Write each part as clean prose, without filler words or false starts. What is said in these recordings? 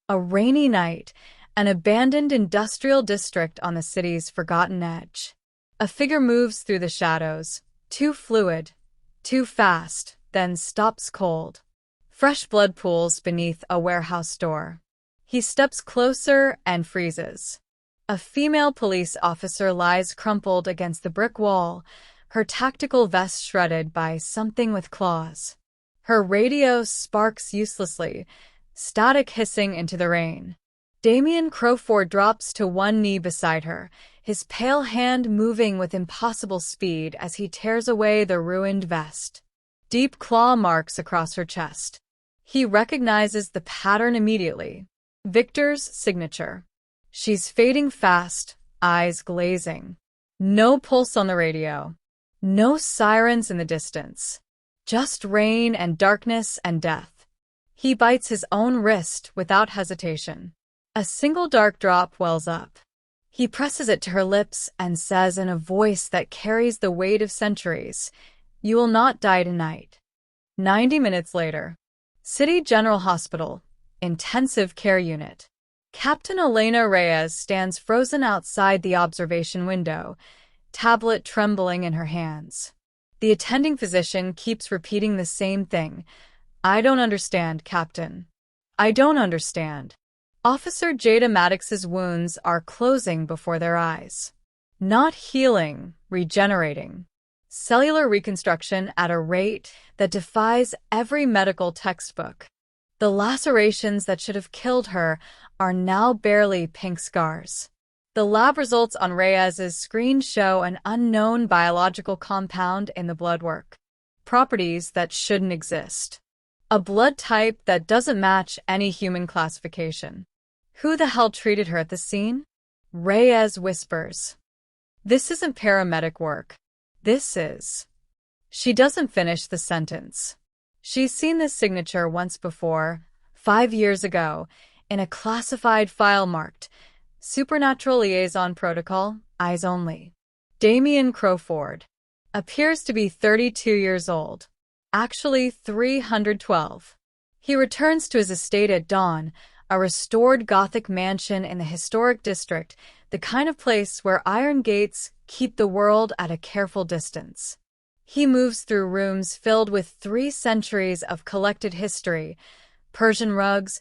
A rainy night, an abandoned industrial district on the city's forgotten edge. A figure moves through the shadows, too fluid, too fast, then stops cold. Fresh blood pools beneath a warehouse door. He steps closer and freezes. A female police officer lies crumpled against the brick wall, her tactical vest shredded by something with claws. Her radio sparks uselessly, static hissing into the rain. Damien Crawford drops to one knee beside her, his pale hand moving with impossible speed as he tears away the ruined vest. Deep claw marks across her chest. He recognizes the pattern immediately. Victor's signature. She's fading fast, eyes glazing. No pulse on the radio. No sirens in the distance. Just rain and darkness and death. He bites his own wrist without hesitation. A single dark drop wells up. He presses it to her lips and says in a voice that carries the weight of centuries, "You will not die tonight." 90 minutes later. City General Hospital, Intensive Care Unit. Captain Elena Reyes stands frozen outside the observation window, tablet trembling in her hands. The attending physician keeps repeating the same thing. "I don't understand, Captain. I don't understand." Officer Jada Maddox's wounds are closing before their eyes. Not healing, regenerating. Cellular reconstruction at a rate that defies every medical textbook. The lacerations that should have killed her are now barely pink scars. The lab results on Reyes's screen show an unknown biological compound in the bloodwork. Properties that shouldn't exist. A blood type that doesn't match any human classification. Who the hell treated her at the scene? Reyes whispers. "This isn't paramedic work. This is." She doesn't finish the sentence. She's seen this signature once before, 5 years ago, in a classified file marked Supernatural Liaison Protocol, Eyes Only. Damien Crawford. Appears to be 32 years old. Actually 312. He returns to his estate at dawn, a restored Gothic mansion in the historic district, the kind of place where iron gates keep the world at a careful distance. He moves through rooms filled with 3 centuries of collected history, Persian rugs,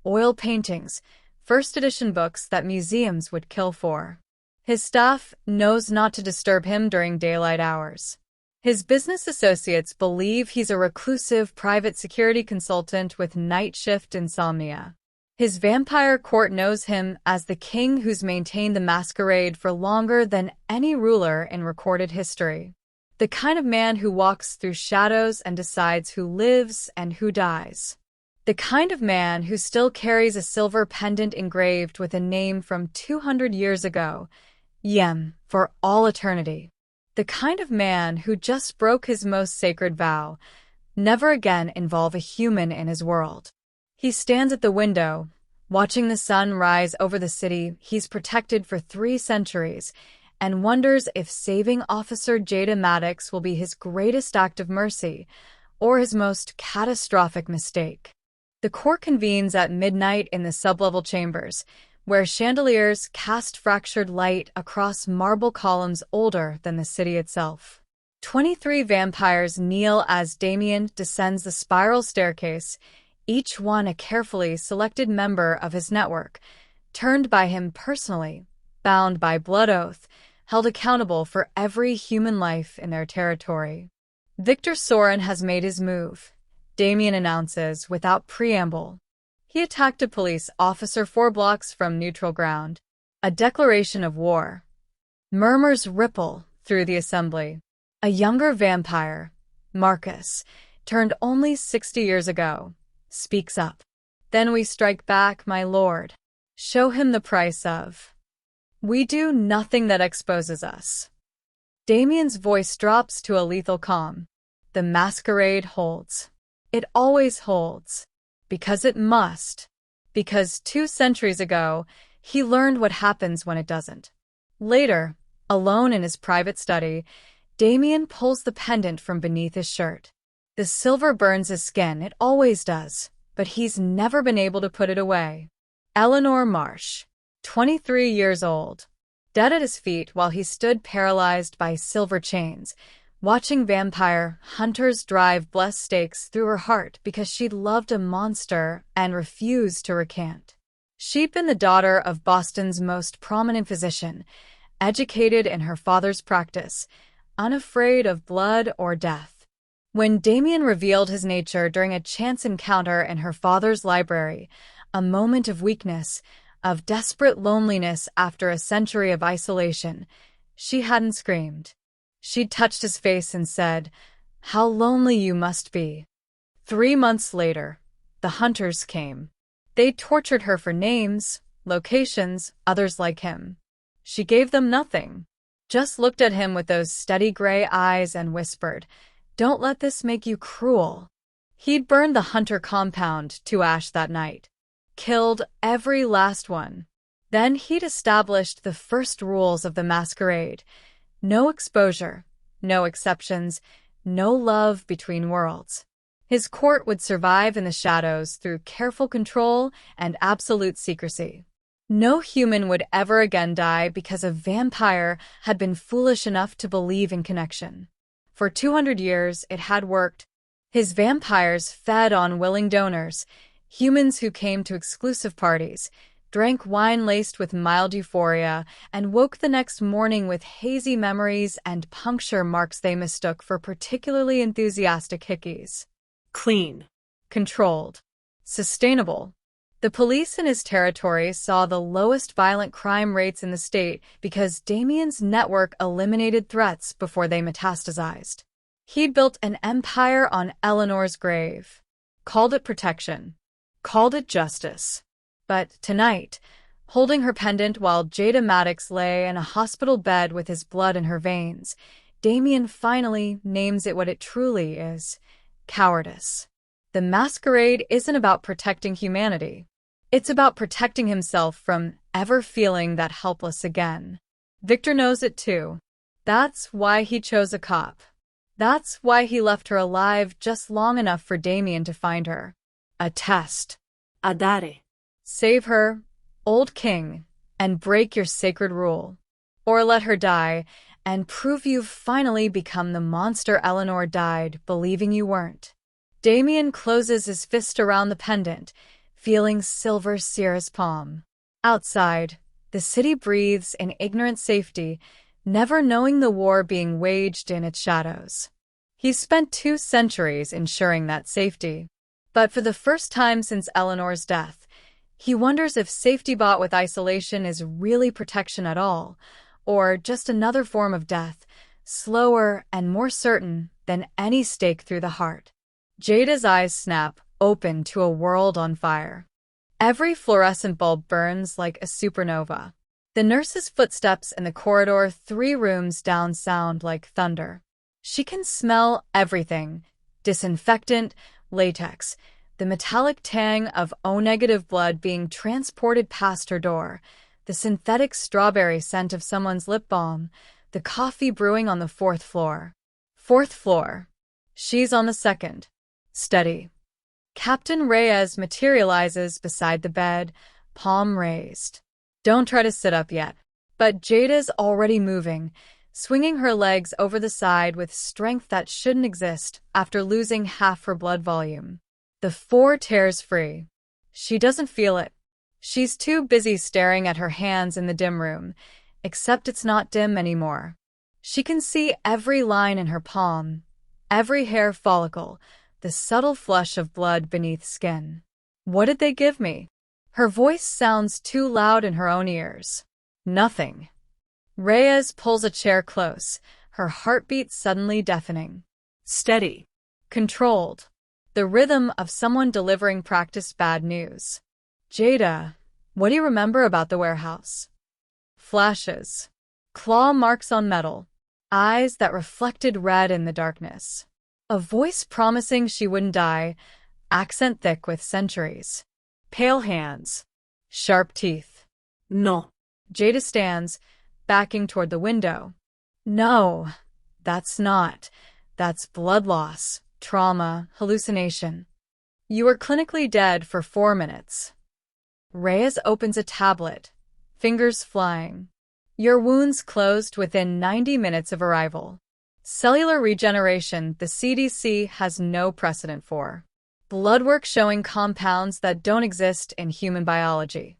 oil paintings, first edition books that museums would kill for. His staff knows not to disturb him during daylight hours. His business associates believe he's a reclusive private security consultant with night shift insomnia. His vampire court knows him as the king who's maintained the masquerade for longer than any ruler in recorded history. The kind of man who walks through shadows and decides who lives and who dies. The kind of man who still carries a silver pendant engraved with a name from 200 years ago, Yem, for all eternity. The kind of man who just broke his most sacred vow, never again involve a human in his world. He stands at the window, watching the sun rise over the city he's protected for 3 centuries, and wonders if saving Officer Jada Maddox will be his greatest act of mercy or his most catastrophic mistake. The court convenes at midnight in the sublevel chambers, where chandeliers cast fractured light across marble columns older than the city itself. 23 vampires kneel as Damien descends the spiral staircase, each one a carefully selected member of his network, turned by him personally, bound by blood oath, held accountable for every human life in their territory. Victor Soren has made his move, Damien announces without preamble. He attacked a police officer 4 blocks from neutral ground. A declaration of war. Murmurs ripple through the assembly. A younger vampire, Marcus, turned only 60 years ago, speaks up. "Then we strike back, my lord. Show him the price of. We do nothing that exposes us." Damien's voice drops to a lethal calm. The masquerade holds. It always holds. Because it must. Because 2 centuries ago, he learned what happens when it doesn't. Later, alone in his private study, Damien pulls the pendant from beneath his shirt. The silver burns his skin, it always does, but he's never been able to put it away. Eleanor Marsh, 23 years old, dead at his feet while he stood paralyzed by silver chains, watching vampire hunters drive blessed stakes through her heart because she'd loved a monster and refused to recant. She'd been the daughter of Boston's most prominent physician, educated in her father's practice, unafraid of blood or death. When Damien revealed his nature during a chance encounter in her father's library, a moment of weakness, of desperate loneliness after a century of isolation, she hadn't screamed. She'd touched his face and said, "How lonely you must be." 3 months later, the hunters came. They tortured her for names, locations, others like him. She gave them nothing, just looked at him with those steady gray eyes and whispered, "Don't let this make you cruel." He'd burned the hunter compound to ash that night, killed every last one. Then he'd established the first rules of the masquerade: no exposure, no exceptions, no love between worlds. His court would survive in the shadows through careful control and absolute secrecy. No human would ever again die because a vampire had been foolish enough to believe in connection. For 200 years, it had worked. His vampires fed on willing donors, humans who came to exclusive parties, drank wine laced with mild euphoria, and woke the next morning with hazy memories and puncture marks they mistook for particularly enthusiastic hickeys. Clean. Controlled. Sustainable. The police in his territory saw the lowest violent crime rates in the state because Damien's network eliminated threats before they metastasized. He'd built an empire on Eleanor's grave. Called it protection. Called it justice. But tonight, holding her pendant while Jada Maddox lay in a hospital bed with his blood in her veins, Damien finally names it what it truly is: cowardice. The masquerade isn't about protecting humanity. It's about protecting himself from ever feeling that helpless again. Victor knows it too. That's why he chose a cop. That's why he left her alive just long enough for Damien to find her. A test. A dare. Save her, old king, and break your sacred rule. Or let her die and prove you've finally become the monster Eleanor died believing you weren't. Damien closes his fist around the pendant, feeling silver sear his palm. Outside, the city breathes in ignorant safety, never knowing the war being waged in its shadows. He's spent 2 centuries ensuring that safety. But for the first time since Eleanor's death, he wonders if safety bought with isolation is really protection at all, or just another form of death, slower and more certain than any stake through the heart. Jada's eyes snap open to a world on fire. Every fluorescent bulb burns like a supernova. The nurse's footsteps in the corridor 3 rooms down sound like thunder. She can smell everything: disinfectant, latex, the metallic tang of O-negative blood being transported past her door, the synthetic strawberry scent of someone's lip balm, the coffee brewing on the 4th floor. 4th floor. She's on the 2nd. Steady. Captain Reyes materializes beside the bed, palm raised. Don't try to sit up yet. But Jada's already moving, swinging her legs over the side with strength that shouldn't exist after losing half her blood volume. The 4 tears free. She doesn't feel it. She's too busy staring at her hands in the dim room, except it's not dim anymore. She can see every line in her palm, every hair follicle, the subtle flush of blood beneath skin. What did they give me? Her voice sounds too loud in her own ears. Nothing. Reyes pulls a chair close, her heartbeat suddenly deafening. Steady. Controlled. The rhythm of someone delivering practiced bad news. Jada, what do you remember about the warehouse? Flashes. Claw marks on metal. Eyes that reflected red in the darkness. A voice promising she wouldn't die, accent thick with centuries. Pale hands. Sharp teeth. No. Jada stands, backing toward the window. No, that's not. That's blood loss, trauma, hallucination. You were clinically dead for 4 minutes. Reyes opens a tablet, fingers flying. Your wounds closed within 90 minutes of arrival. Cellular regeneration the CDC has no precedent for. Blood work showing compounds that don't exist in human biology.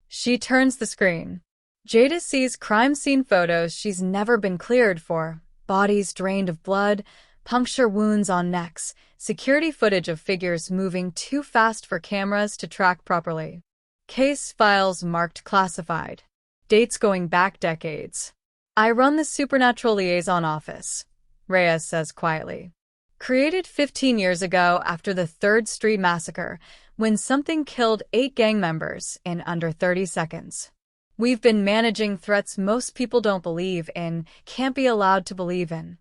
She turns the screen. Jada sees crime scene photos she's never been cleared for. Bodies drained of blood, puncture wounds on necks, security footage of figures moving too fast for cameras to track properly. Case files marked classified. Dates going back decades. I run the Supernatural Liaison Office, Reyes says quietly. Created 15 years ago after the 3rd Street Massacre, when something killed 8 gang members in under 30 seconds. We've been managing threats most people don't believe in, can't be allowed to believe in.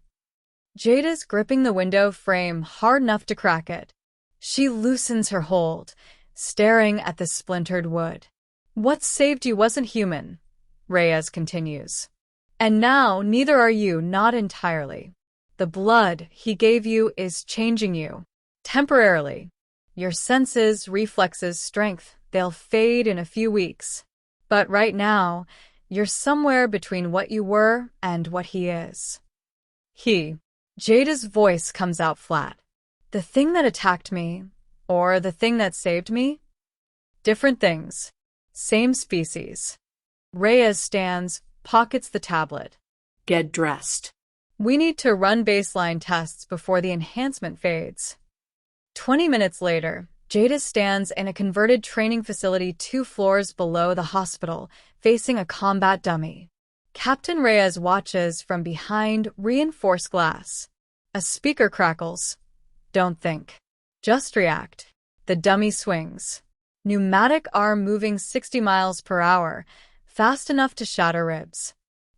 Jada's gripping the window frame hard enough to crack it. She loosens her hold, staring at the splintered wood. What saved you wasn't human, Reyes continues. And now neither are you, not entirely. The blood he gave you is changing you. Temporarily. Your senses, reflexes, strength, they'll fade in a few weeks. But right now, you're somewhere between what you were and what he is. He. Jada's voice comes out flat. The thing that attacked me, or the thing that saved me? Different things. Same species. Reyes stands, pockets the tablet. Get dressed. We need to run baseline tests before the enhancement fades. 20 minutes later, Jada stands in a converted training facility 2 floors below the hospital, facing a combat dummy. Captain Reyes watches from behind reinforced glass. A speaker crackles. Don't think. Just react. The dummy swings. Pneumatic arm moving 60 miles per hour, fast enough to shatter ribs.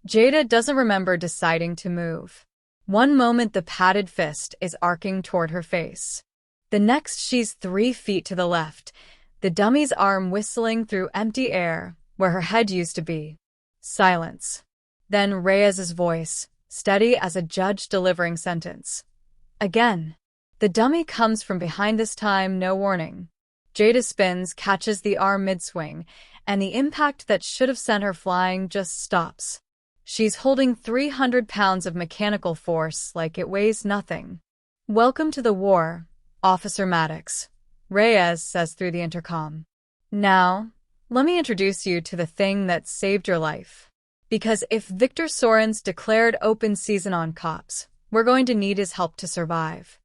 Jada doesn't remember deciding to move. One moment the padded fist is arcing toward her face. The next she's 3 feet to the left, the dummy's arm whistling through empty air where her head used to be. Silence. Then Reyes's voice, steady as a judge delivering sentence. Again. The dummy comes from behind this time, no warning. Jada spins, catches the arm mid-swing, and the impact that should have sent her flying just stops. She's holding 300 pounds of mechanical force like it weighs nothing. Welcome to the war, Officer Maddox, Reyes says through the intercom. Now, let me introduce you to the thing that saved your life. Because if Victor Soren's declared open season on cops, we're going to need his help to survive.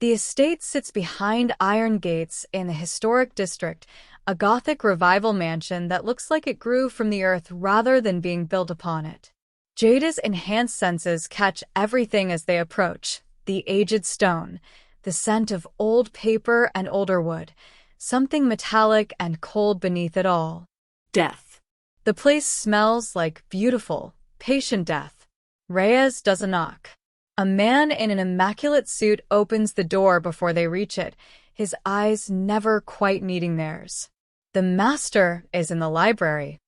The estate sits behind iron gates in the historic district, a Gothic revival mansion that looks like it grew from the earth rather than being built upon it. Jada's enhanced senses catch everything as they approach: the aged stone, the scent of old paper and older wood, something metallic and cold beneath it all. Death. The place smells like beautiful, patient death. Reyes does a knock. A man in an immaculate suit opens the door before they reach it, his eyes never quite meeting theirs. The master is in the library.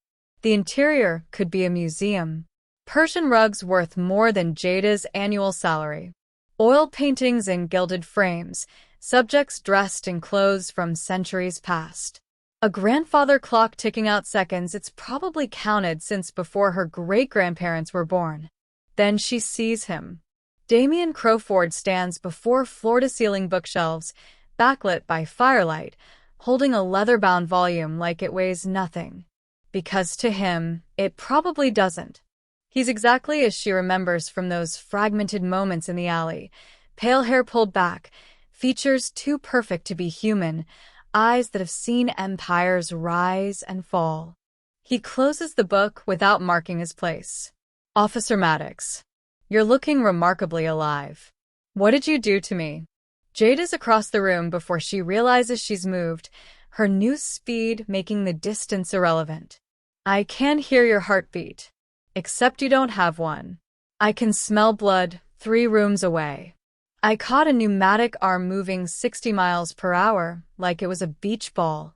The interior could be a museum. Persian rugs worth more than Jada's annual salary. Oil paintings in gilded frames, subjects dressed in clothes from centuries past. A grandfather clock ticking out seconds it's probably counted since before her great-grandparents were born. Then she sees him. Damien Crowford stands before floor-to-ceiling bookshelves, backlit by firelight, holding a leather-bound volume like it weighs nothing. Because to him, it probably doesn't. He's exactly as she remembers from those fragmented moments in the alley. Pale hair pulled back, features too perfect to be human, eyes that have seen empires rise and fall. He closes the book without marking his place. Officer Maddox. You're looking remarkably alive. What did you do to me? Jada's across the room before she realizes she's moved, her new speed making the distance irrelevant. I can hear your heartbeat. Except you don't have one. I can smell blood 3 rooms away. I caught a pneumatic arm moving 60 miles per hour like it was a beach ball.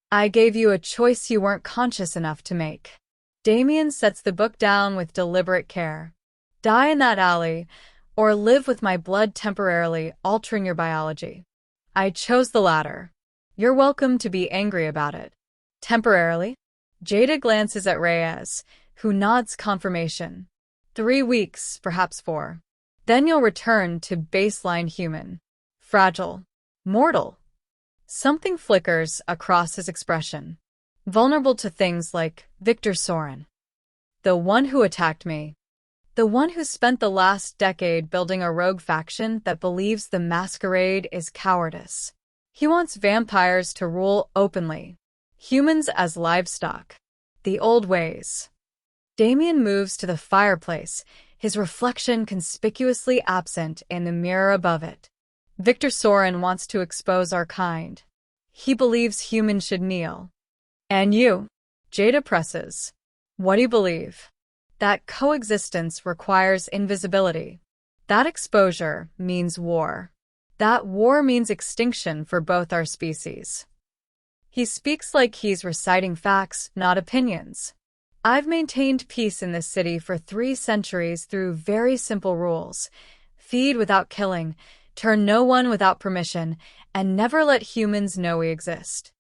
I gave you a choice you weren't conscious enough to make. Damien sets the book down with deliberate care. Die in that alley, or live with my blood temporarily altering your biology. I chose the latter. You're welcome to be angry about it. Temporarily? Jada glances at Reyes, who nods confirmation. 3 weeks, perhaps 4. Then you'll return to baseline human. Fragile. Mortal. Something flickers across his expression. Vulnerable to things like Victor Soren. The one who attacked me. The one who spent the last decade building a rogue faction that believes the masquerade is cowardice. He wants vampires to rule openly. Humans as livestock. The old ways. Damien moves to the fireplace, his reflection conspicuously absent in the mirror above it. Victor Soren wants to expose our kind. He believes humans should kneel. And you? Jada presses. What do you believe? That coexistence requires invisibility. That exposure means war. That war means extinction for both our species. He speaks like he's reciting facts, not opinions. I've maintained peace in this city for 3 centuries through very simple rules. Feed without killing, turn no one without permission, and never let humans know we exist.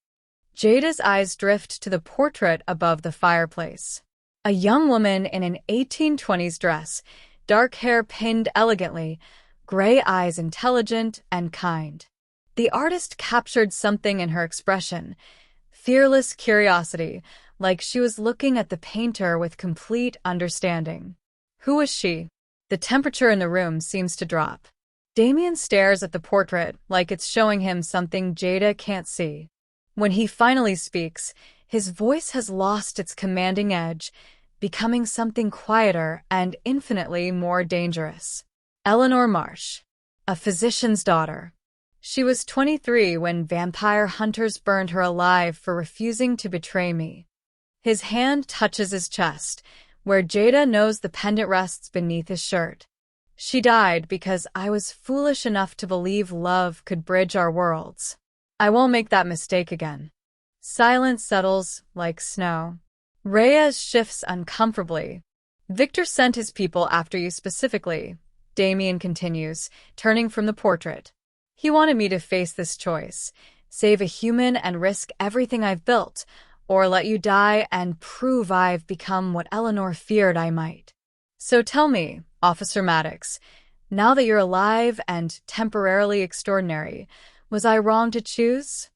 Jada's eyes drift to the portrait above the fireplace. A young woman in an 1820s dress, dark hair pinned elegantly, gray eyes intelligent and kind. The artist captured something in her expression, fearless curiosity, like she was looking at the painter with complete understanding. Who was she? The temperature in the room seems to drop. Damien stares at the portrait like it's showing him something Jada can't see. When he finally speaks, his voice has lost its commanding edge, becoming something quieter and infinitely more dangerous. Eleanor Marsh, a physician's daughter. She was 23 when vampire hunters burned her alive for refusing to betray me. His hand touches his chest, where Jada knows the pendant rests beneath his shirt. She died because I was foolish enough to believe love could bridge our worlds. I won't make that mistake again. Silence settles like snow. Reyes shifts uncomfortably. Victor sent his people after you specifically, Damien continues, turning from the portrait. He wanted me to face this choice, save a human and risk everything I've built, or let you die and prove I've become what Eleanor feared I might. So tell me, Officer Maddox, now that you're alive and temporarily extraordinary, was I wrong to choose?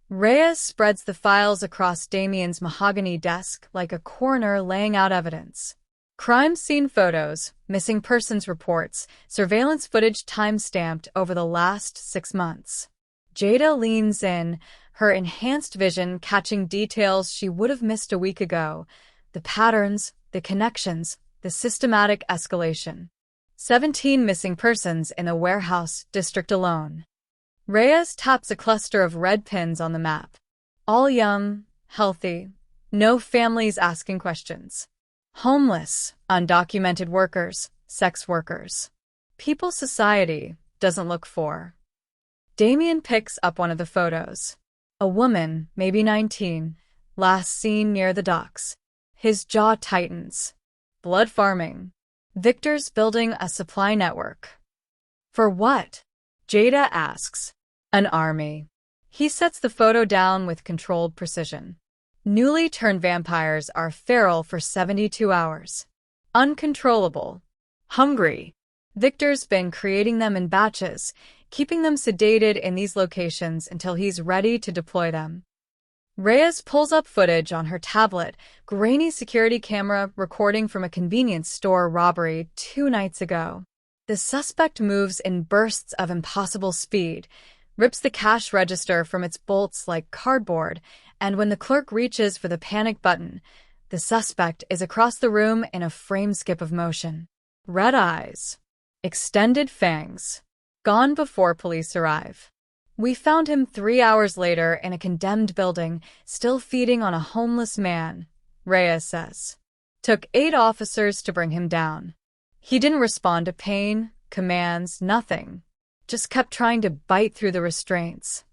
Reyes spreads the files across Damien's mahogany desk like a coroner laying out evidence. Crime scene photos, missing persons reports, surveillance footage time-stamped over the last 6 months. Jada leans in, her enhanced vision catching details she would have missed a week ago. The patterns, the connections, the systematic escalation. 17 missing persons in the warehouse district alone. Reyes taps a cluster of red pins on the map. All young, healthy, no families asking questions. Homeless, undocumented workers, sex workers. People society doesn't look for. Damien picks up one of the photos. A woman, maybe 19, last seen near the docks. His jaw tightens. Blood farming. Victor's building a supply network. For what? Jada asks. An army. He sets the photo down with controlled precision. Newly turned vampires are feral for 72 hours. Uncontrollable. Hungry. Victor's been creating them in batches, keeping them sedated in these locations until he's ready to deploy them. Reyes pulls up footage on her tablet, grainy security camera recording from a convenience store robbery 2 nights ago. The suspect moves in bursts of impossible speed, rips the cash register from its bolts like cardboard, and when the clerk reaches for the panic button, the suspect is across the room in a frame skip of motion. Red eyes. Extended fangs. Gone before police arrive. We found him 3 hours later in a condemned building, still feeding on a homeless man, Reyes says. Took 8 officers to bring him down. He didn't respond to pain, commands, nothing. Just kept trying to bite through the restraints.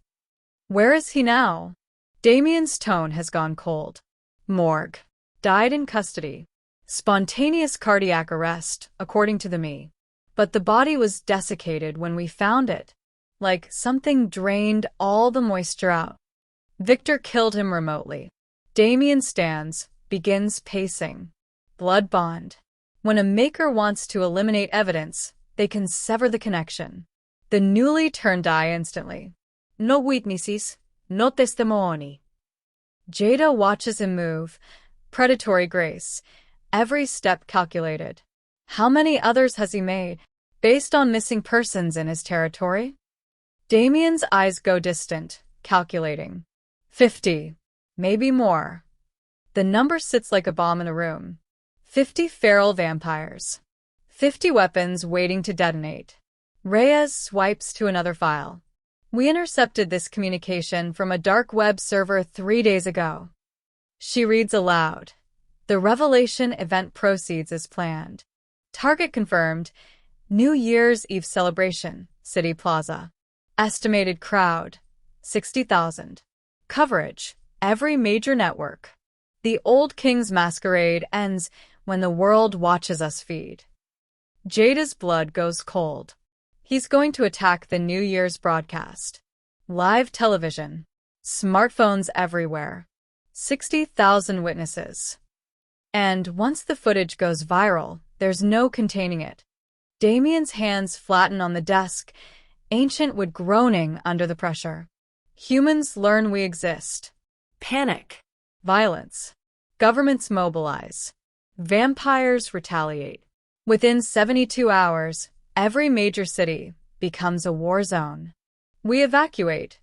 Where is he now? Damien's tone has gone cold. Morgue. Died in custody. Spontaneous cardiac arrest, according to the Me. But the body was desiccated when we found it. Like something drained all the moisture out. Victor killed him remotely. Damien stands, begins pacing. Blood bond. When a maker wants to eliminate evidence, they can sever the connection. The newly turned die instantly. No witnesses, no testimony. Jada watches him move, predatory grace, every step calculated. How many others has he made, based on missing persons in his territory? Damien's eyes go distant, calculating. 50. Maybe more. The number sits like a bomb in a room. 50 feral vampires. 50 weapons waiting to detonate. Reyes swipes to another file. We intercepted this communication from a dark web server 3 days ago. She reads aloud. The revelation event proceeds as planned. Target confirmed. New Year's Eve celebration, City Plaza. Estimated crowd, 60,000. Coverage, every major network. The Old King's masquerade ends when the world watches us feed. Jada's blood goes cold. He's going to attack the New Year's broadcast. Live television. Smartphones everywhere. 60,000 witnesses. And once the footage goes viral, there's no containing it. Damien's hands flatten on the desk, ancient wood groaning under the pressure. Humans learn we exist. Panic. Violence. Governments mobilize. Vampires retaliate. Within 72 hours, every major city becomes a war zone. We evacuate,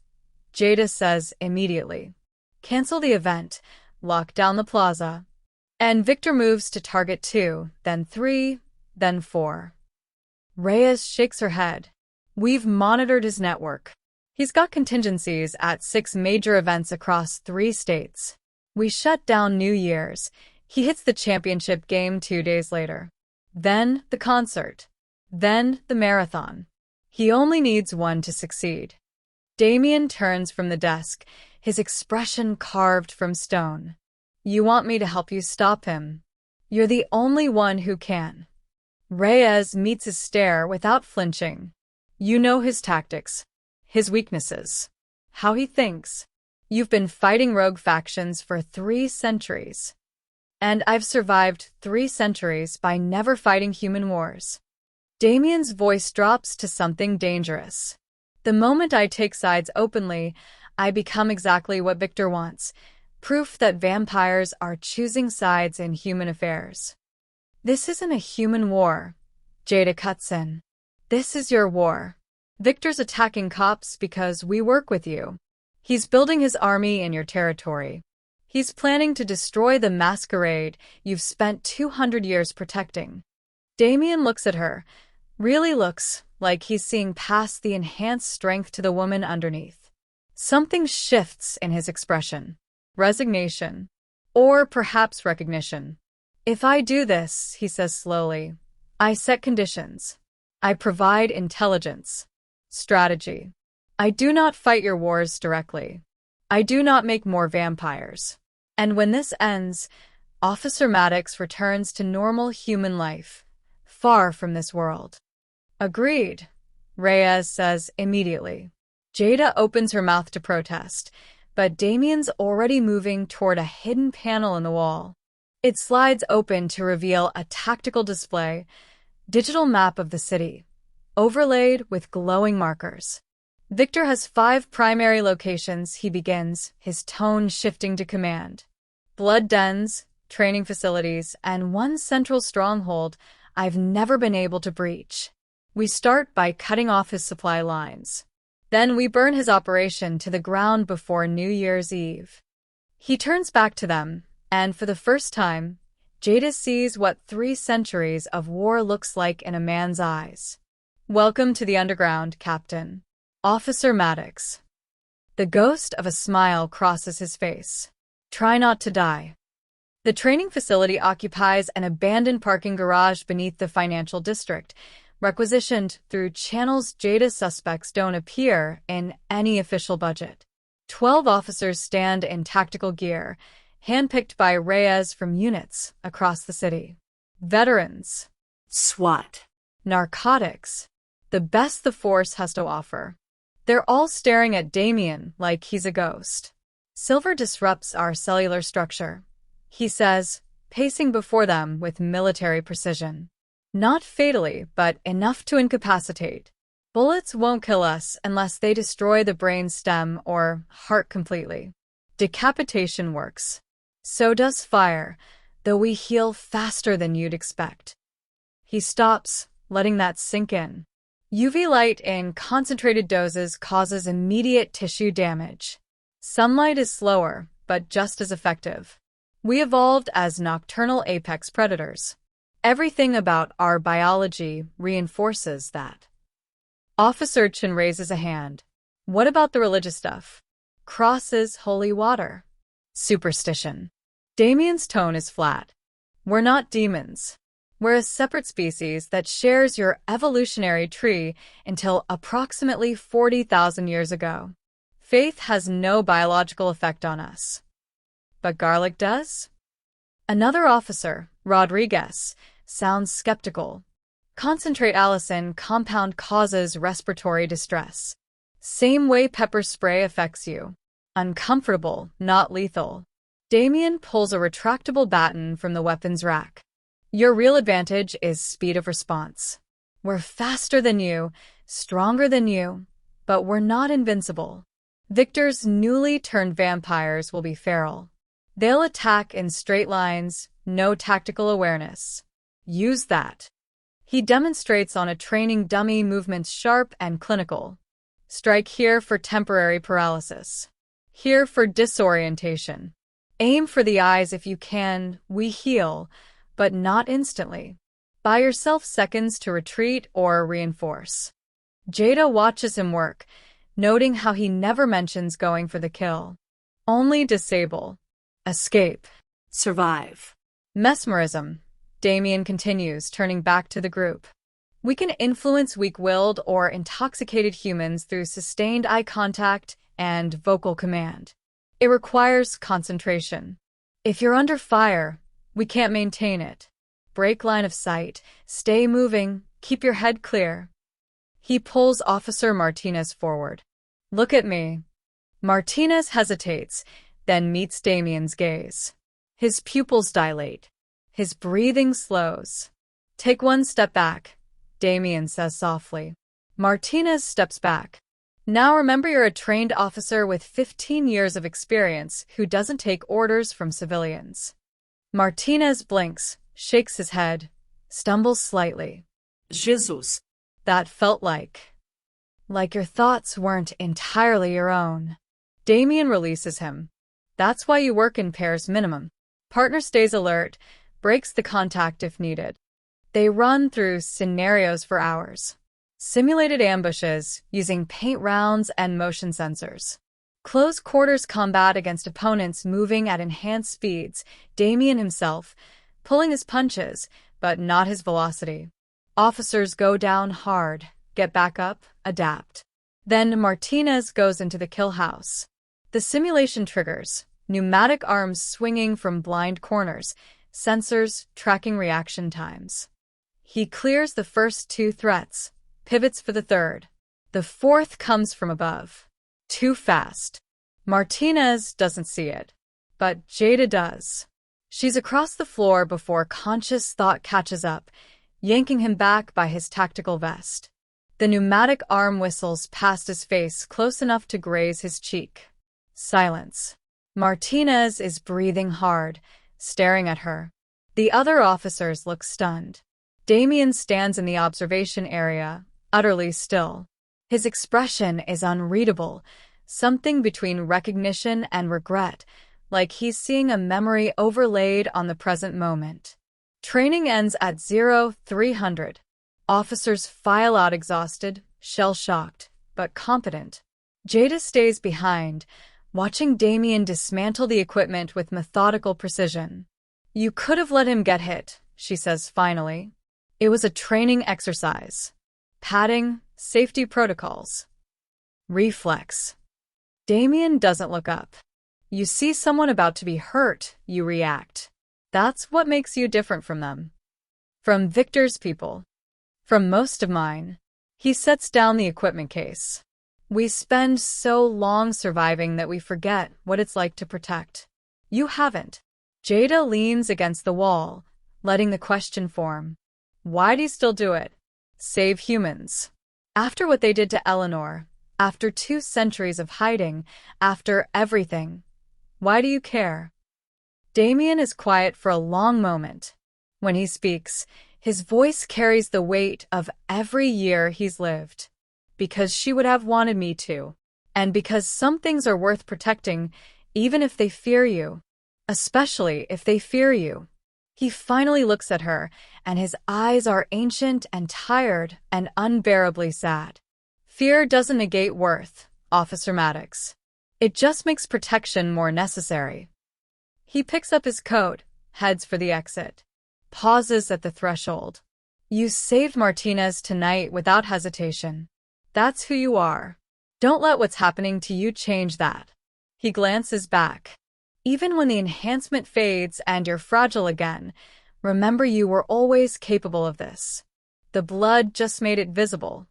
Jada says immediately. Cancel the event, lock down the plaza. And Victor moves to target 2, then 3, then 4. Reyes shakes her head. We've monitored his network. He's got contingencies at 6 major events across 3 states. We shut down New Year's. He hits the championship game 2 days later. Then the concert. Then the marathon. He only needs one to succeed. Damien turns from the desk, his expression carved from stone. You want me to help you stop him? You're the only one who can. Reyes meets his stare without flinching. You know his tactics, his weaknesses, how he thinks. You've been fighting rogue factions for 3 centuries. And I've survived 3 centuries by never fighting human wars. Damien's voice drops to something dangerous. The moment I take sides openly, I become exactly what Victor wants. Proof that vampires are choosing sides in human affairs. This isn't a human war, Jada cuts in. This is your war. Victor's attacking cops because we work with you. He's building his army in your territory. He's planning to destroy the masquerade you've spent 200 years protecting. Damien looks at her, really looks like he's seeing past the enhanced strength to the woman underneath. Something shifts in his expression. Resignation. Or perhaps recognition. If I do this, he says slowly, I set conditions. I provide intelligence. Strategy. I do not fight your wars directly. I do not make more vampires. And when this ends, Officer Maddox returns to normal human life, far from this world. Agreed, Reyes says immediately. Jada opens her mouth to protest, but Damien's already moving toward a hidden panel in the wall. It slides open to reveal a tactical display, digital map of the city, overlaid with glowing markers. Victor has 5 primary locations, he begins, his tone shifting to command. Blood dens, training facilities, and 1 central stronghold I've never been able to breach. We start by cutting off his supply lines. Then we burn his operation to the ground before New Year's Eve. He turns back to them, and for the first time, Jada sees what 3 centuries of war looks like in a man's eyes. Welcome to the underground, Captain. Officer Maddox. The ghost of a smile crosses his face. Try not to die. The training facility occupies an abandoned parking garage beneath the financial district, requisitioned through channels Jada suspects don't appear in any official budget. 12 officers stand in tactical gear, handpicked by Reyes from units across the city. Veterans. SWAT. Narcotics. The best the force has to offer. They're all staring at Damien like he's a ghost. Silver disrupts our cellular structure, he says, pacing before them with military precision. Not fatally, but enough to incapacitate. Bullets won't kill us unless they destroy the brain stem or heart completely. Decapitation works. So does fire, though we heal faster than you'd expect. He stops, letting that sink in. UV light in concentrated doses causes immediate tissue damage. Sunlight is slower, but just as effective. We evolved as nocturnal apex predators. Everything about our biology reinforces that. Officer Chen raises a hand. What about the religious stuff? Crosses, holy water. Superstition. Damien's tone is flat. We're not demons. We're a separate species that shares your evolutionary tree until approximately 40,000 years ago. Faith has no biological effect on us. But garlic does? Another officer, Rodriguez, sounds skeptical. Concentrate allicin compound causes respiratory distress. Same way pepper spray affects you. Uncomfortable, not lethal. Damien pulls a retractable baton from the weapons rack. Your real advantage is speed of response. We're faster than you, stronger than you, but we're not invincible. Victor's newly turned vampires will be feral. They'll attack in straight lines, no tactical awareness. Use that. He demonstrates on a training dummy movements sharp and clinical. Strike here for temporary paralysis. Here for disorientation. Aim for the eyes if you can. We heal, but not instantly. Buy yourself seconds to retreat or reinforce. Jada watches him work, noting how he never mentions going for the kill. Only disable. Escape. Survive. Mesmerism. Damien continues, turning back to the group. We can influence weak-willed or intoxicated humans through sustained eye contact and vocal command. It requires concentration. If you're under fire, we can't maintain it. Break line of sight, stay moving, keep your head clear. He pulls Officer Martinez forward. Look at me. Martinez hesitates, then meets Damien's gaze. His pupils dilate. His breathing slows. Take one step back, Damien says softly. Martinez steps back. Now remember you're a trained officer with 15 years of experience who doesn't take orders from civilians. Martinez blinks, shakes his head, stumbles slightly. Jesus. That felt like your thoughts weren't entirely your own. Damien releases him. That's why you work in pairs minimum. Partner stays alert, breaks the contact if needed. They run through scenarios for hours. Simulated ambushes using paint rounds and motion sensors. Close quarters combat against opponents moving at enhanced speeds, Damien himself, pulling his punches, but not his velocity. Officers go down hard, get back up, adapt. Then Martinez goes into the kill house. The simulation triggers, pneumatic arms swinging from blind corners, sensors tracking reaction times. He clears the first two threats, pivots for the third. The fourth comes from above. Too fast. Martinez doesn't see it, but Jada does. She's across the floor before conscious thought catches up, yanking him back by his tactical vest. The pneumatic arm whistles past his face close enough to graze his cheek. Silence. Martinez is breathing hard, staring at her. The other officers look stunned. Damien stands in the observation area, utterly still. His expression is unreadable, something between recognition and regret, like he's seeing a memory overlaid on the present moment. Training ends at 0300. Officers file out exhausted, shell-shocked, but competent. Jada stays behind, watching Damien dismantle the equipment with methodical precision. You could have let him get hit, she says finally. It was a training exercise. Padding, safety protocols. Reflex. Damien doesn't look up. You see someone about to be hurt, you react. That's what makes you different from them. From Victor's people. From most of mine. He sets down the equipment case. We spend so long surviving that we forget what it's like to protect. You haven't. Jada leans against the wall, letting the question form. Why do you still do it? Save humans. After what they did to Eleanor, after 2 centuries of hiding, after everything, why do you care? Damien is quiet for a long moment. When he speaks, his voice carries the weight of every year he's lived. Because she would have wanted me to. And because some things are worth protecting, even if they fear you. Especially if they fear you. He finally looks at her, and his eyes are ancient and tired and unbearably sad. Fear doesn't negate worth, Officer Maddox. It just makes protection more necessary. He picks up his coat, heads for the exit. Pauses at the threshold. You saved Martinez tonight without hesitation. That's who you are. Don't let what's happening to you change that. He glances back. Even when the enhancement fades and you're fragile again, remember you were always capable of this. The blood just made it visible.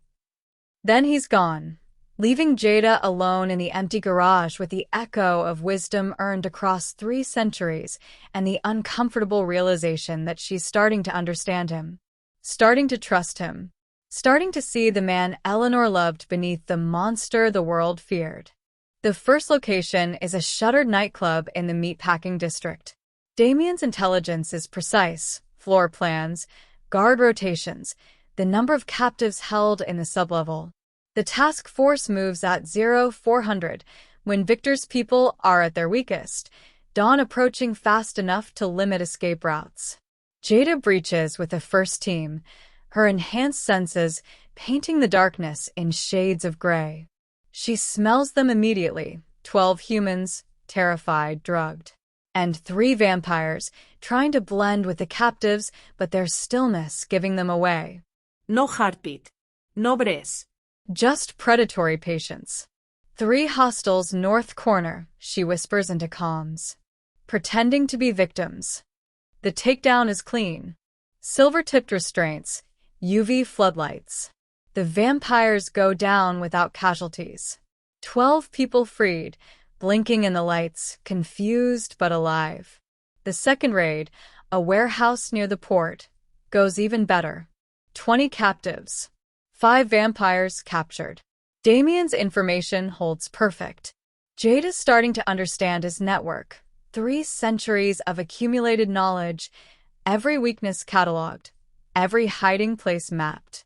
Then he's gone, leaving Jada alone in the empty garage with the echo of wisdom earned across 3 centuries and the uncomfortable realization that she's starting to understand him, starting to trust him, starting to see the man Eleanor loved beneath the monster the world feared. The first location is a shuttered nightclub in the meatpacking district. Damien's intelligence is precise: floor plans, guard rotations, the number of captives held in the sublevel. The task force moves at 0400 when Victor's people are at their weakest, dawn approaching fast enough to limit escape routes. Jada breaches with the first team, her enhanced senses painting the darkness in shades of gray. She smells them immediately: 12 humans, terrified, drugged, and 3 vampires, trying to blend with the captives, but their stillness giving them away. No heartbeat. No breath. Just predatory patience. 3 hostiles north corner, she whispers into comms. Pretending to be victims. The takedown is clean. Silver-tipped restraints, UV floodlights. The vampires go down without casualties. 12 people freed, blinking in the lights, confused but alive. The second raid, a warehouse near the port, goes even better. 20 captives. 5 vampires captured. Damien's information holds perfect. Jada's starting to understand his network. 3 centuries of accumulated knowledge, every weakness cataloged, every hiding place mapped.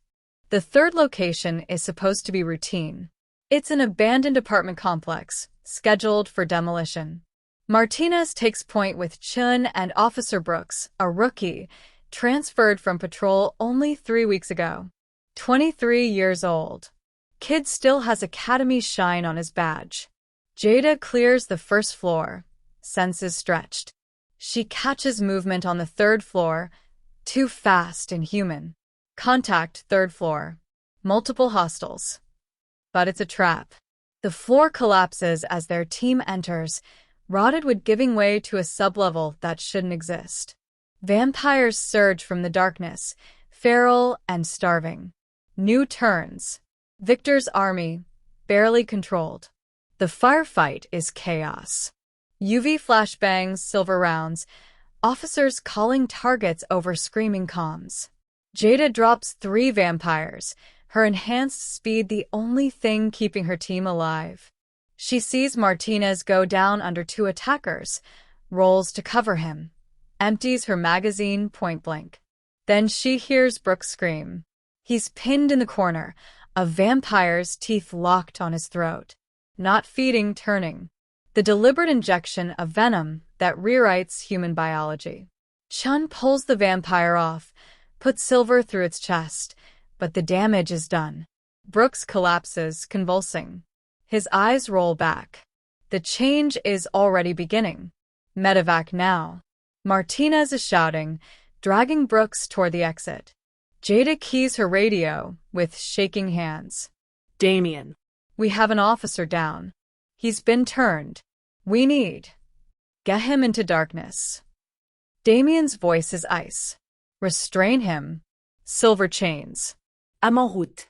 The third location is supposed to be routine. It's an abandoned apartment complex, scheduled for demolition. Martinez takes point with Chun and Officer Brooks, a rookie, transferred from patrol only 3 weeks ago. 23 years old. Kid still has academy shine on his badge. Jada clears the first floor, senses stretched. She catches movement on the 3rd floor, too fast and human. Contact 3rd floor. Multiple hostiles. But it's a trap. The floor collapses as their team enters, rotted wood giving way to a sublevel that shouldn't exist. Vampires surge from the darkness, feral and starving. New turns. Victor's army, barely controlled. The firefight is chaos. UV flashbangs, silver rounds, officers calling targets over screaming comms. Jada drops 3 vampires, her enhanced speed the only thing keeping her team alive. She sees Martinez go down under 2 attackers, rolls to cover him, empties her magazine point blank. Then she hears Brooks scream. He's pinned in the corner, a vampire's teeth locked on his throat. Not feeding, turning. The deliberate injection of venom that rewrites human biology. Chun pulls the vampire off, puts silver through its chest, but the damage is done. Brooks collapses, convulsing. His eyes roll back. The change is already beginning. Medevac now. Martinez is shouting, dragging Brooks toward the exit. Jada keys her radio with shaking hands. Damien. We have an officer down. He's been turned. We need. Get him into darkness. Damien's voice is ice. Restrain him. Silver chains. I'm en route.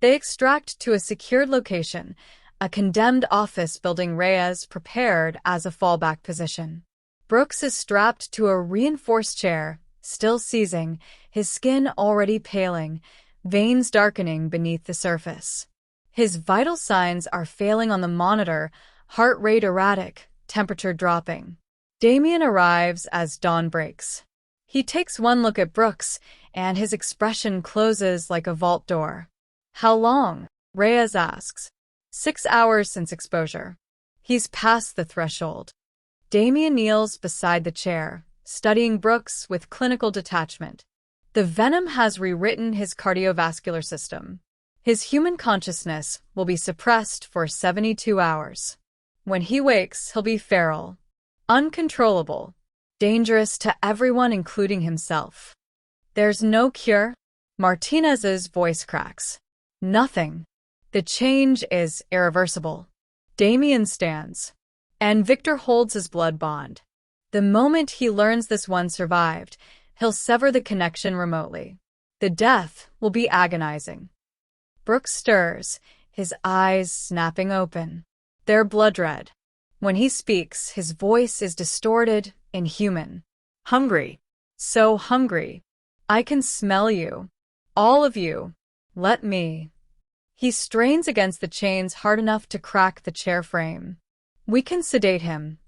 They extract to a secured location, a condemned office building Reyes prepared as a fallback position. Brooks is strapped to a reinforced chair, still seizing, his skin already paling, veins darkening beneath the surface. His vital signs are failing on the monitor, heart rate erratic, temperature dropping. Damien arrives as dawn breaks. He takes one look at Brooks, and his expression closes like a vault door. "How long?" Reyes asks. 6 hours since exposure. He's past the threshold. Damien kneels beside the chair, studying Brooks with clinical detachment. The venom has rewritten his cardiovascular system. His human consciousness will be suppressed for 72 hours. When he wakes, he'll be feral, uncontrollable, dangerous to everyone including himself. "There's no cure?" Martinez's voice cracks. "Nothing. The change is irreversible." Damien stands, and Victor holds his blood bond. The moment he learns this one survived, he'll sever the connection remotely. The death will be agonizing. Brooks stirs, his eyes snapping open. They're blood red. When he speaks, his voice is distorted, inhuman. Hungry. So hungry. "I can smell you. All of you. Let me." He strains against the chains hard enough to crack the chair frame. "We can sedate him,"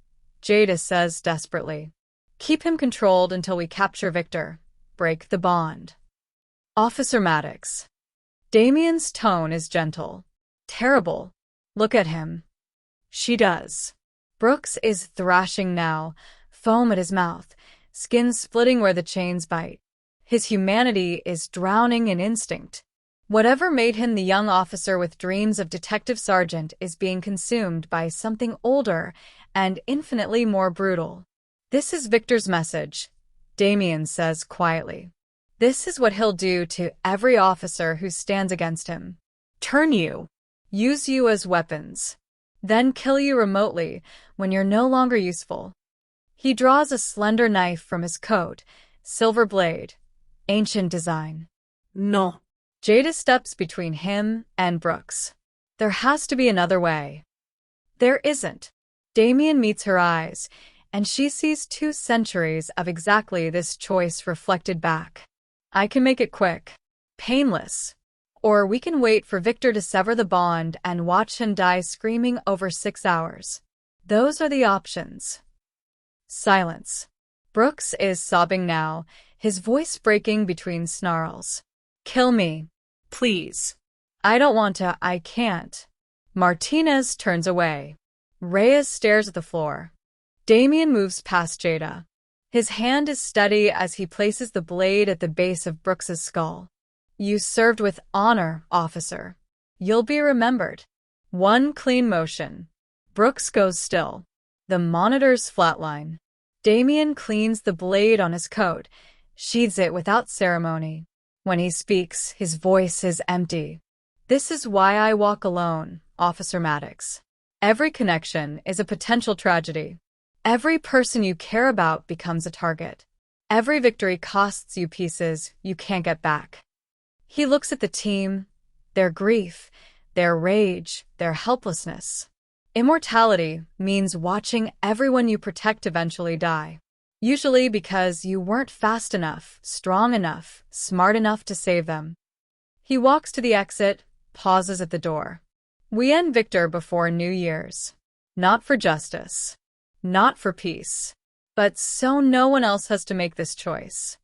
Jada says desperately. "Keep him controlled until we capture Victor. Break the bond." "Officer Maddox." Damien's tone is gentle. "Terrible. Look at him." She does. Brooks is thrashing now, foam at his mouth, skin splitting where the chains bite. His humanity is drowning in instinct. Whatever made him the young officer with dreams of detective sergeant is being consumed by something older and infinitely more brutal. "This is Victor's message," Damien says quietly. "This is what he'll do to every officer who stands against him. Turn you, use you as weapons, then kill you remotely when you're no longer useful." He draws a slender knife from his coat, silver blade, ancient design. No. Jada steps between him and Brooks. "There has to be another way." "There isn't." Damien meets her eyes, and she sees 2 centuries of exactly this choice reflected back. "I can make it quick, painless, or we can wait for Victor to sever the bond and watch him die screaming over 6 hours. Those are the options." Silence. Brooks is sobbing now, his voice breaking between snarls. "Kill me. Please." "I don't want to, I can't." Martinez turns away. Reyes stares at the floor. Damien moves past Jada. His hand is steady as he places the blade at the base of Brooks's skull. "You served with honor, officer. You'll be remembered." One clean motion. Brooks goes still. The monitors flatline. Damien cleans the blade on his coat, sheathes it without ceremony. When he speaks, his voice is empty. "This is why I walk alone, Officer Maddox. Every connection is a potential tragedy. Every person you care about becomes a target. Every victory costs you pieces you can't get back." He looks at the team, their grief, their rage, their helplessness. Immortality means watching everyone you protect eventually die. Usually because you weren't fast enough, strong enough, smart enough to save them. He walks to the exit, pauses at the door. "We end Victor before New Year's. Not for justice. Not for peace. But so no one else has to make this choice."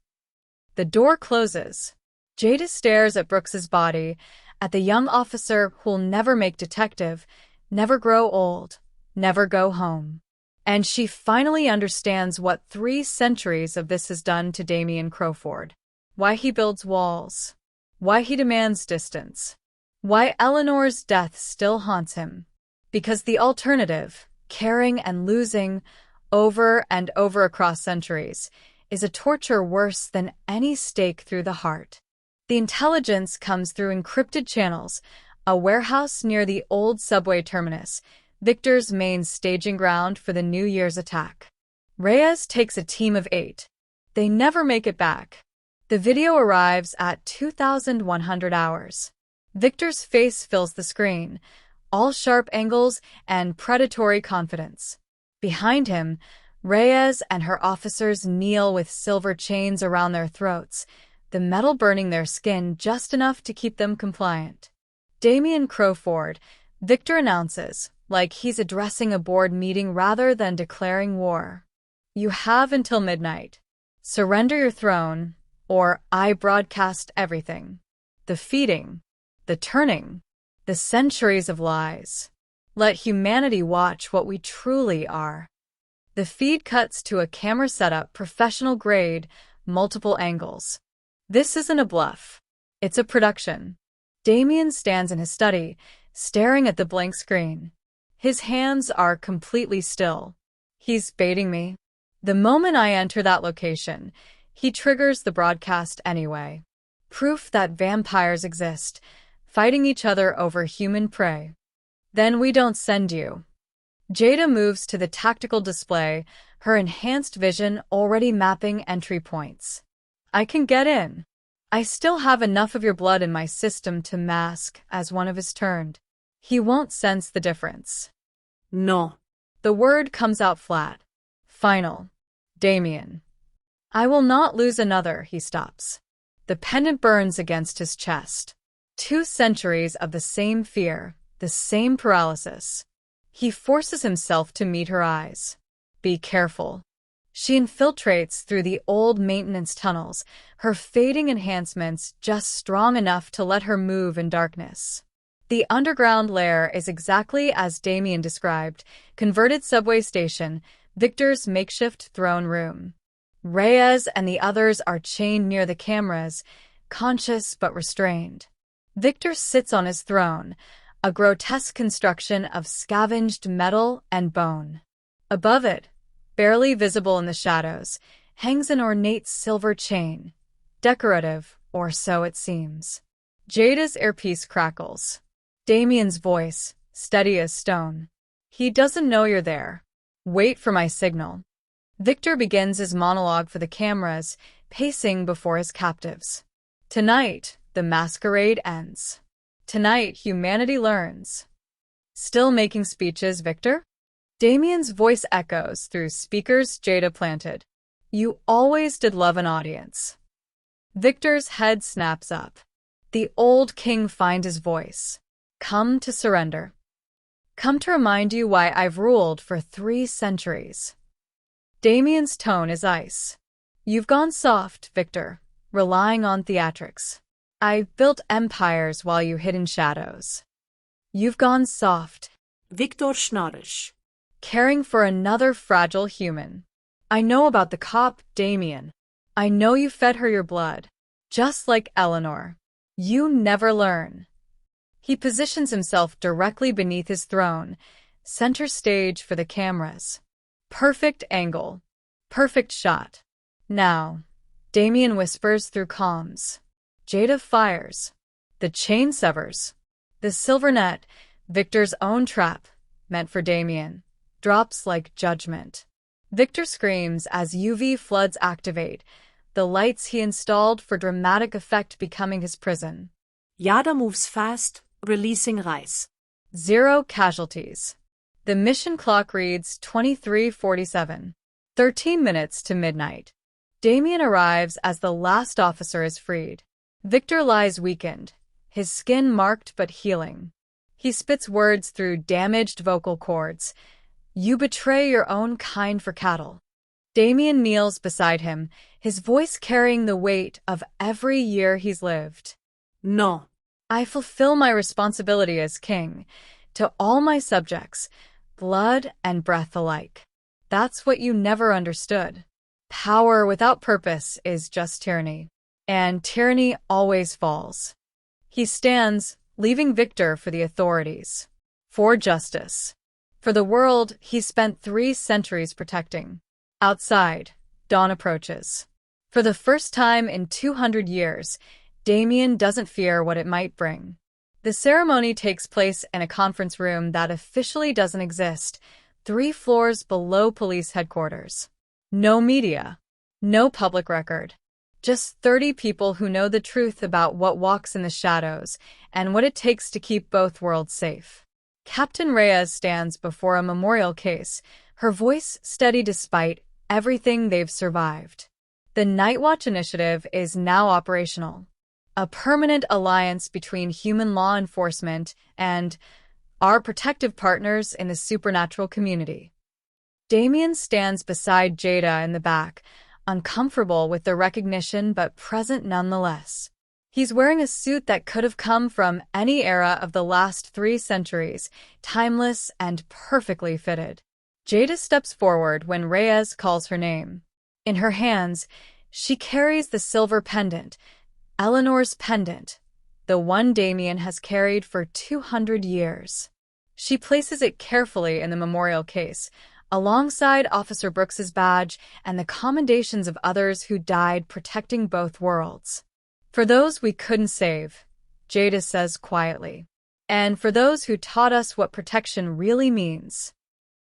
The door closes. Jada stares at Brooks's body, at the young officer who'll never make detective, never grow old, never go home. And she finally understands what 3 centuries of this has done to Damien Crowford. Why he builds walls. Why he demands distance. Why Eleanor's death still haunts him. Because the alternative, caring and losing, over and over across centuries, is a torture worse than any stake through the heart. The intelligence comes through encrypted channels, a warehouse near the old subway terminus, Victor's main staging ground for the New Year's attack. Reyes takes a team of 8. They never make it back. The video arrives at 2,100 hours. Victor's face fills the screen, all sharp angles and predatory confidence. Behind him, Reyes and her officers kneel with silver chains around their throats, the metal burning their skin just enough to keep them compliant. Damien Crowford, Victor announces, like he's addressing a board meeting rather than declaring war. You have until midnight. Surrender your throne, or I broadcast everything. The feeding, the turning, the centuries of lies. Let humanity watch what we truly are. The feed cuts to a camera setup, professional grade, multiple angles. This isn't a bluff. It's a production. Damien stands in his study, staring at the blank screen. His hands are completely still. He's baiting me. The moment I enter that location, he triggers the broadcast anyway. Proof that vampires exist, fighting each other over human prey. Then we don't send you. Jada moves to the tactical display, her enhanced vision already mapping entry points. I can get in. I still have enough of your blood in my system to mask as one of us turned. He won't sense the difference. No. The word comes out flat. Final. Damien. I will not lose another, he stops. The pendant burns against his chest. 2 centuries of the same fear, the same paralysis. He forces himself to meet her eyes. Be careful. She infiltrates through the old maintenance tunnels, her fading enhancements just strong enough to let her move in darkness. The underground lair is exactly as Damien described, converted subway station, Victor's makeshift throne room. Reyes and the others are chained near the cameras, conscious but restrained. Victor sits on his throne, a grotesque construction of scavenged metal and bone. Above it, barely visible in the shadows, hangs an ornate silver chain. Decorative, or so it seems. Jada's earpiece crackles. Damien's voice, steady as stone. He doesn't know you're there. Wait for my signal. Victor begins his monologue for the cameras, pacing before his captives. Tonight, the masquerade ends. Tonight, humanity learns. Still making speeches, Victor? Damien's voice echoes through speakers Jada planted. You always did love an audience. Victor's head snaps up. The old king finds his voice. Come to surrender. Come to remind you why I've ruled for 3 centuries. Damien's tone is ice. You've gone soft, Victor, relying on theatrics. I built empires while you hid in shadows. You've gone soft. Victor Schnarrisch. Caring for another fragile human. I know about the cop, Damien. I know you fed her your blood. Just like Eleanor. You never learn. He positions himself directly beneath his throne, center stage for the cameras. Perfect angle. Perfect shot. Now, Damien whispers through comms. Jada fires. The chain severs. The silver net, Victor's own trap, meant for Damien, drops like judgment. Victor screams as UV floods activate, the lights he installed for dramatic effect becoming his prison. Jada moves fast, releasing Reis. 0 casualties. The mission clock reads 23:47. 13 minutes to midnight. Damien arrives as the last officer is freed. Victor lies weakened, his skin marked but healing. He spits words through damaged vocal cords. You betray your own kind for cattle. Damien kneels beside him, his voice carrying the weight of every year he's lived. No. I fulfill my responsibility as king, to all my subjects, blood and breath alike. That's what you never understood. Power without purpose is just tyranny. And tyranny always falls. He stands, leaving Victor for the authorities. For justice. For the world he spent 3 centuries protecting. Outside, dawn approaches. For the first time in 200 years, Damien doesn't fear what it might bring. The ceremony takes place in a conference room that officially doesn't exist, 3 floors below police headquarters. No media. No public record. Just 30 people who know the truth about what walks in the shadows and what it takes to keep both worlds safe. Captain Reyes stands before a memorial case, her voice steady despite everything they've survived. The Night Watch Initiative is now operational, a permanent alliance between human law enforcement and our protective partners in the supernatural community. Damien stands beside Jada in the back, uncomfortable with the recognition but present nonetheless. He's wearing a suit that could have come from any era of the last 3 centuries, timeless and perfectly fitted. Jada steps forward when Reyes calls her name. In her hands, she carries the silver pendant, Eleanor's pendant, the one Damien has carried for 200 years. She places it carefully in the memorial case, alongside Officer Brooks's badge and the commendations of others who died protecting both worlds. For those we couldn't save, Jada says quietly, and for those who taught us what protection really means.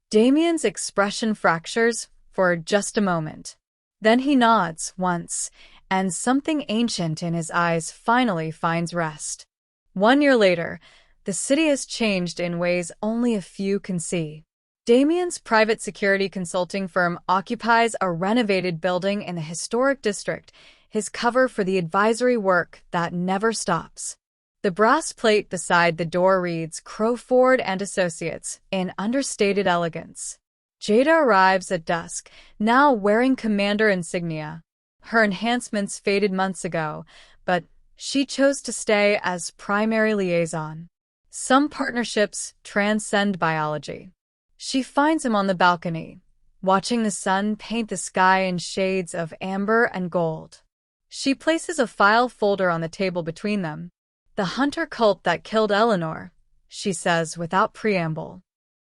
Damien's expression fractures for just a moment. Then he nods once, and something ancient in his eyes finally finds rest. 1 year later, the city has changed in ways only a few can see. Damien's private security consulting firm occupies a renovated building in the historic district, his cover for the advisory work that never stops. The brass plate beside the door reads Crowford and Associates in understated elegance. Jada arrives at dusk, now wearing commander insignia. Her enhancements faded months ago, but she chose to stay as primary liaison. Some partnerships transcend biology. She finds him on the balcony, watching the sun paint the sky in shades of amber and gold. She places a file folder on the table between them. The hunter cult that killed Eleanor, she says without preamble.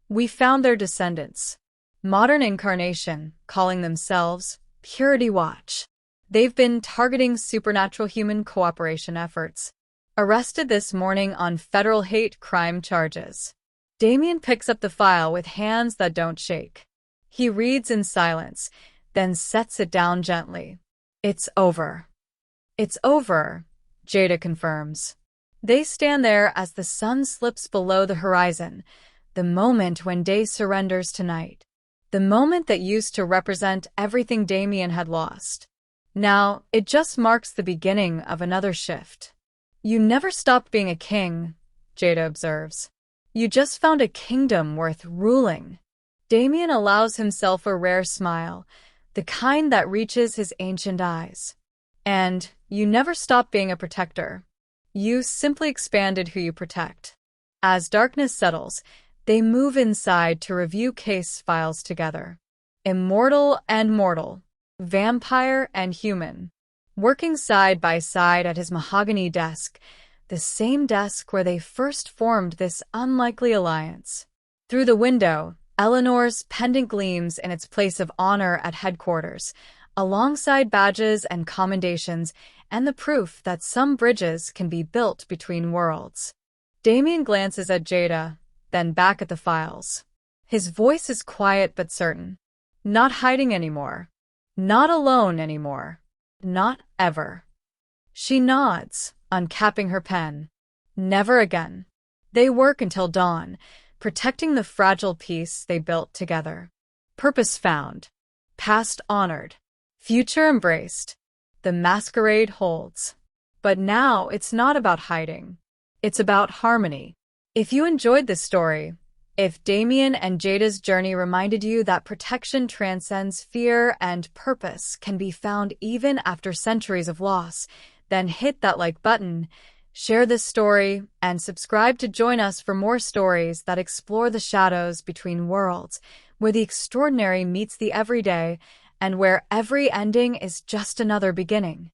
We found their descendants. Modern incarnation, calling themselves Purity Watch. They've been targeting supernatural human cooperation efforts. Arrested this morning on federal hate crime charges. Damien picks up the file with hands that don't shake. He reads in silence, then sets it down gently. It's over. It's over, Jada confirms. They stand there as the sun slips below the horizon, the moment when day surrenders to night. The moment that used to represent everything Damien had lost. Now, it just marks the beginning of another shift. You never stopped being a king, Jada observes. You just found a kingdom worth ruling. Damien allows himself a rare smile, the kind that reaches his ancient eyes. And you never stopped being a protector. You simply expanded who you protect. As darkness settles, they move inside to review case files together. Immortal and mortal, vampire and human. Working side by side at his mahogany desk, the same desk where they first formed this unlikely alliance. Through the window, Eleanor's pendant gleams in its place of honor at headquarters, alongside badges and commendations and the proof that some bridges can be built between worlds. Damien glances at Jada, then back at the files. His voice is quiet but certain. Not hiding anymore. Not alone anymore. Not ever. She nods, uncapping her pen. Never again. They work until dawn, protecting the fragile peace they built together. Purpose found. Past honored. Future embraced. The masquerade holds. But now it's not about hiding. It's about harmony. If you enjoyed this story, if Damien and Jada's journey reminded you that protection transcends fear and purpose can be found even after centuries of loss, then hit that like button, share this story, and subscribe to join us for more stories that explore the shadows between worlds, where the extraordinary meets the everyday, and where every ending is just another beginning.